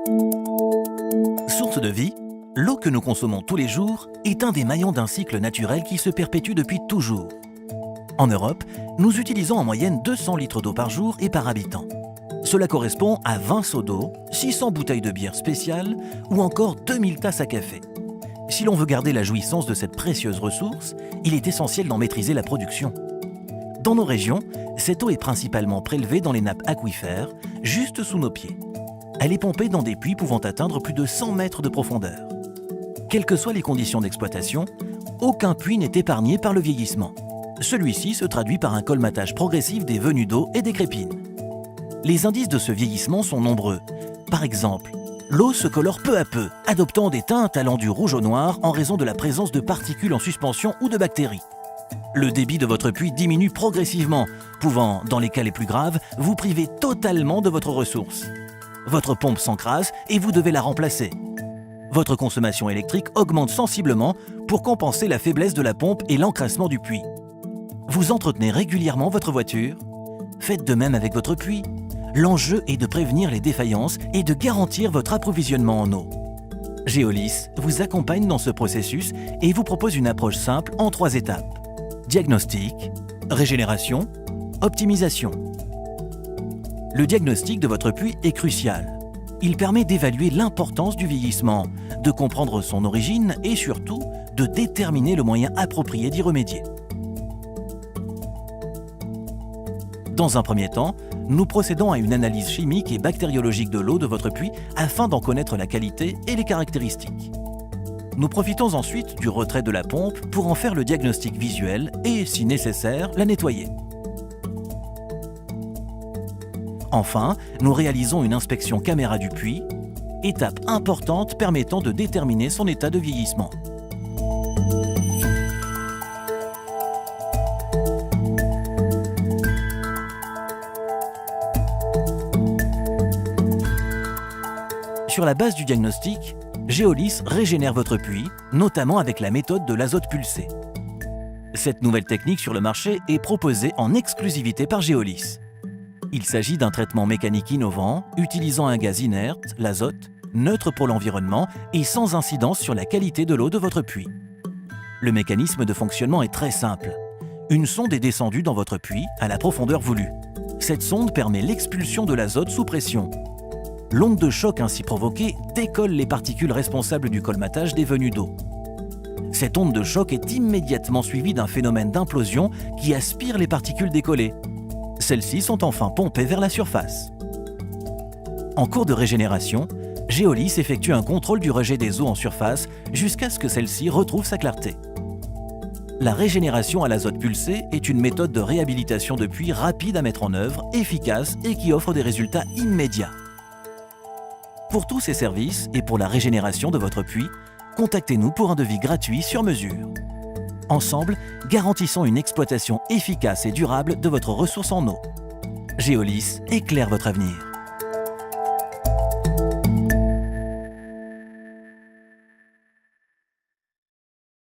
Source de vie, l'eau que nous consommons tous les jours est un des maillons d'un cycle naturel qui se perpétue depuis toujours. En Europe, nous utilisons en moyenne 200 litres d'eau par jour et par habitant. Cela correspond à 20 seaux d'eau, 600 bouteilles de bière spéciale ou encore 2000 tasses à café. Si l'on veut garder la jouissance de cette précieuse ressource, il est essentiel d'en maîtriser la production. Dans nos régions, cette eau est principalement prélevée dans les nappes aquifères, juste sous nos pieds. Elle est pompée dans des puits pouvant atteindre plus de 100 mètres de profondeur. Quelles que soient les conditions d'exploitation, aucun puits n'est épargné par le vieillissement. Celui-ci se traduit par un colmatage progressif des venues d'eau et des crépines. Les indices de ce vieillissement sont nombreux. Par exemple, l'eau se colore peu à peu, adoptant des teintes allant du rouge au noir en raison de la présence de particules en suspension ou de bactéries. Le débit de votre puits diminue progressivement, pouvant, dans les cas les plus graves, vous priver totalement de votre ressource. Votre pompe s'encrasse et vous devez la remplacer. Votre consommation électrique augmente sensiblement pour compenser la faiblesse de la pompe et l'encrassement du puits. Vous entretenez régulièrement votre voiture? Faites de même avec votre puits. L'enjeu est de prévenir les défaillances et de garantir votre approvisionnement en eau. Geolis vous accompagne dans ce processus et vous propose une approche simple en 3 étapes. Diagnostic, régénération, optimisation. Le diagnostic de votre puits est crucial. Il permet d'évaluer l'importance du vieillissement, de comprendre son origine et surtout de déterminer le moyen approprié d'y remédier. Dans un premier temps, nous procédons à une analyse chimique et bactériologique de l'eau de votre puits afin d'en connaître la qualité et les caractéristiques. Nous profitons ensuite du retrait de la pompe pour en faire le diagnostic visuel et, si nécessaire, la nettoyer. Enfin, nous réalisons une inspection caméra du puits, étape importante permettant de déterminer son état de vieillissement. Sur la base du diagnostic, Geolis régénère votre puits, notamment avec la méthode de l'azote pulsé. Cette nouvelle technique sur le marché est proposée en exclusivité par Geolis. Il s'agit d'un traitement mécanique innovant, utilisant un gaz inerte, l'azote, neutre pour l'environnement et sans incidence sur la qualité de l'eau de votre puits. Le mécanisme de fonctionnement est très simple. Une sonde est descendue dans votre puits à la profondeur voulue. Cette sonde permet l'expulsion de l'azote sous pression. L'onde de choc ainsi provoquée décolle les particules responsables du colmatage des venues d'eau. Cette onde de choc est immédiatement suivie d'un phénomène d'implosion qui aspire les particules décollées. Celles-ci sont enfin pompées vers la surface. En cours de régénération, Geolis effectue un contrôle du rejet des eaux en surface jusqu'à ce que celle-ci retrouve sa clarté. La régénération à l'azote pulsé est une méthode de réhabilitation de puits rapide à mettre en œuvre, efficace et qui offre des résultats immédiats. Pour tous ces services et pour la régénération de votre puits, contactez-nous pour un devis gratuit sur mesure. Ensemble, garantissons une exploitation efficace et durable de votre ressource en eau. Geolis éclaire votre avenir.